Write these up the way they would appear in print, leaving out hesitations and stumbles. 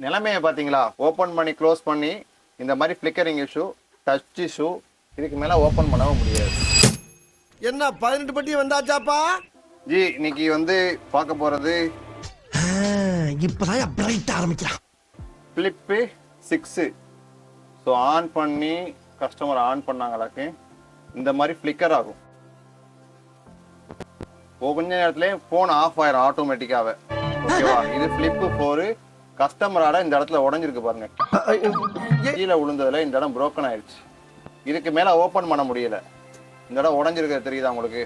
நிலைமையை பார்த்தீங்களா? ஓப்பன் பண்ணி க்ளோஸ் பண்ணி இந்த மாதிரி ஃப்ளிக்கரிங் இஷ்யூ, டச் இஷ்யூ, இதுக்கு மேலே ஓப்பன் பண்ணவும் முடியாது. என்ன 18 பட்டி வந்தாச்சாப்பா? ஜி இன்னைக்கு வந்து பார்க்க போகிறது இப்பதான் பிரைட் ஆரம்பிக்கலாம். ஃப்ளிப்பு 6. ஸோ ஆன் பண்ணி கஸ்டமர் ஆன் பண்ணாங்களாக்கு இந்த மாதிரி ஃப்ளிக்கர் ஆகும். கொஞ்ச நேரத்துலேயே ஃபோன் ஆஃப் ஆயிரும் ஆட்டோமேட்டிக்காகவே. ஓகேவா? இது ஃப்ளிப்பு 4. கஸ்டமரால இந்த இடத்துல உடஞ்சிருக்கு பாருங்க. கீழே விழுந்ததுல இந்த இடம் புரோக்கன் ஆயிடுச்சு. இதுக்கு மேலே ஓப்பன் பண்ண முடியல. இந்த இடம் உடஞ்சிருக்கிறது தெரியுதா உங்களுக்கு?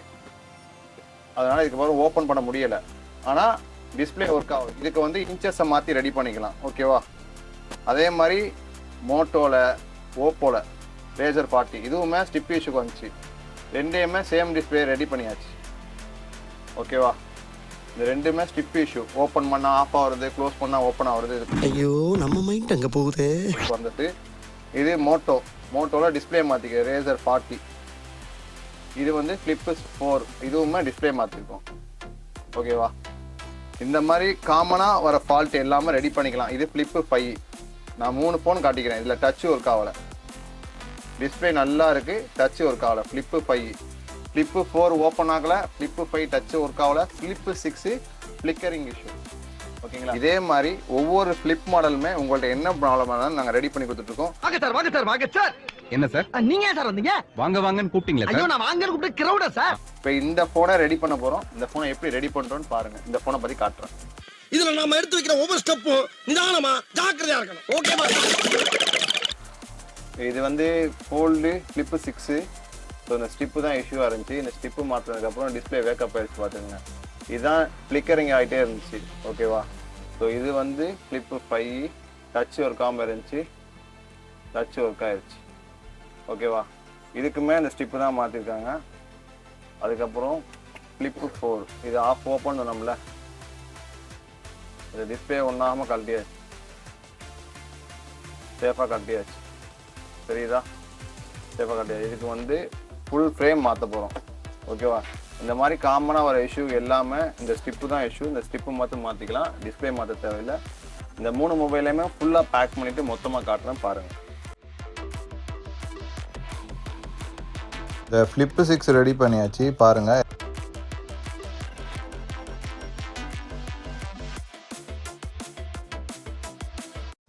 அதனால இதுக்கு பிறகு ஓப்பன் பண்ண முடியல. ஆனால் டிஸ்பிளே ஒர்க் ஆகும். இதுக்கு வந்து இன்ச்சஸை மாற்றி ரெடி பண்ணிக்கலாம். ஓகேவா? அதே மாதிரி மோட்டோவில், ஓப்போவில் ரேசர் 40 இதுவுமே ஸ்டிப் இஷ்யூக்கு வந்துச்சு. ரெண்டையுமே சேம் டிஸ்பிளே ரெடி பண்ணியாச்சு. ஓகேவா? இந்த ரெண்டுமே ஸ்டிப் இஷ்யூ. ஓப்பன் பண்ணால் ஆஃப் ஆகுறது, க்ளோஸ் பண்ணால் ஓப்பன் ஆகுறது. ஐயோ நம்ம மைண்ட் அங்கே போகுது வந்துட்டு இது மோட்டோவில் டிஸ்பிளே மாற்றிக்க ரேசர் 40. இது வந்து ஃப்ளிப்பு 4 இதுவுமே டிஸ்பிளே மாற்றிருக்கோம். ஓகேவா? இந்த மாதிரி காமனாக வர ஃபால்ட் எல்லாமே ரெடி பண்ணிக்கலாம். இது ஃப்ளிப்பு 5. நான் 3 ஃபோன் காட்டிக்கிறேன். இதில் டச் ஒர்க் ஆகலை. டிஸ்பிளே நல்லா இருக்குது, டச் ஒர்க் ஆகலை. ஃப்ளிப்பு 5. ஃப்ளிப்பு 4 ஓப்பன் ஆகலை. ஃப்ளிப்பு 5 டச் ஒர்க் ஆகலை. Flip 6 flickering issue. ஓகேங்களா? இதே மாதிரி ஒவ்வொரு ஃப்ளிப் மாடலுமே உங்கள்ட்ட என்ன ப்ராப்ளம் ஆனாலும் நாங்கள் ரெடி பண்ணி கொடுத்துட்ருக்கோம். வாங்க சார். என்ன சார்? நீங்க சார் வந்தீங்க? வாங்கன்னு கூப்பிட்டீங்களா? ஐயோ நான் வாங்கன்னு கூப்பிட்டு கிரௌடா சார். இப்போ இந்த ஃபோனை ரெடி பண்ண போகிறோம். இந்த ஃபோனை எப்படி ரெடி பண்ணுறோன்னு பாருங்கள். இந்த ஃபோனை பற்றி காட்டுறேன். இதுல நாம எடுத்து வைக்கிற ஒவ்வொரு ஸ்டெப்பும் நிதானமா ஜாக்கிரதையா இருக்கணும். ஓகேவா? இது வந்து ஃபோல்டு ஃப்ளிப்பு 6. ஸோ இந்த ஸ்டிப்பு தான் இஷ்யூவாக இருந்துச்சு. இந்த ஸ்டிப்பு மாற்றினதுக்கப்புறம் டிஸ்பிளே வேக்கப் ஆயிடுச்சு. பார்த்துங்க, இதுதான் ஃப்ளிக்கரிங் ஆகிட்டே இருந்துச்சு. ஓகேவா? ஸோ இது வந்து ஃப்ளிப்பு 5 டச் ஒர்க் ஆகாமல் இருந்துச்சு. டச் ஒர்க் ஆயிடுச்சு. ஓகேவா? இதுக்குமே இந்த ஸ்டிப்பு தான் மாற்றிருக்காங்க. அதுக்கப்புறம் ஃப்ளிப்பு 4 இது ஆஃப் ஓப்பன் நம்மள இது டிஸ்பிளே ஒன்றாமல் கழட்டியாச்சு. சேஃபாக கழட்டியாச்சு. தெரியுதா? சேஃபாக கழட்டியாச்சு. இதுக்கு வந்து ஃபுல் ஃப்ரேம் மாற்ற போகிறோம். ஓகேவா? இந்த மாதிரி காமனாக வர இஷ்யூ எல்லாமே இந்த ஸ்டிப்பு தான் இஷ்யூ. இந்த ஸ்டிப்பு மட்டும் மாற்றிக்கலாம். டிஸ்பிளே மாற்ற தேவையில்லை. இந்த 3 மொபைலையுமே ஃபுல்லாக பேக் பண்ணிவிட்டு மொத்தமாக காட்டுறேன் பாருங்கள். இந்த ஃப்ளிப்பு 6 ரெடி பண்ணியாச்சு பாருங்கள்.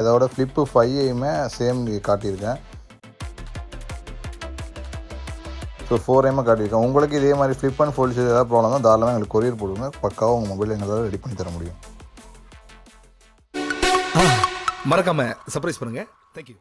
இதோட ஃப்ளிப்பு 5ஐயுமே சேம் காட்டியிருக்கேன். ஸோ 4ஐயுமே காட்டியிருக்கேன். உங்களுக்கு இதே மாதிரி ஃப்ளிப் அண்ட் ஃபோல்டு ஏதாவது ப்ராப்ளம் தான் தாராளமாக எங்களுக்கு கொரியர் போடுங்க. பக்காவாக உங்கள் மொபைல் எங்களால் ரெடி பண்ணி தர முடியும். மறக்காம சர்ப்ரைஸ் பண்ணுங்க. தேங்க்யூ.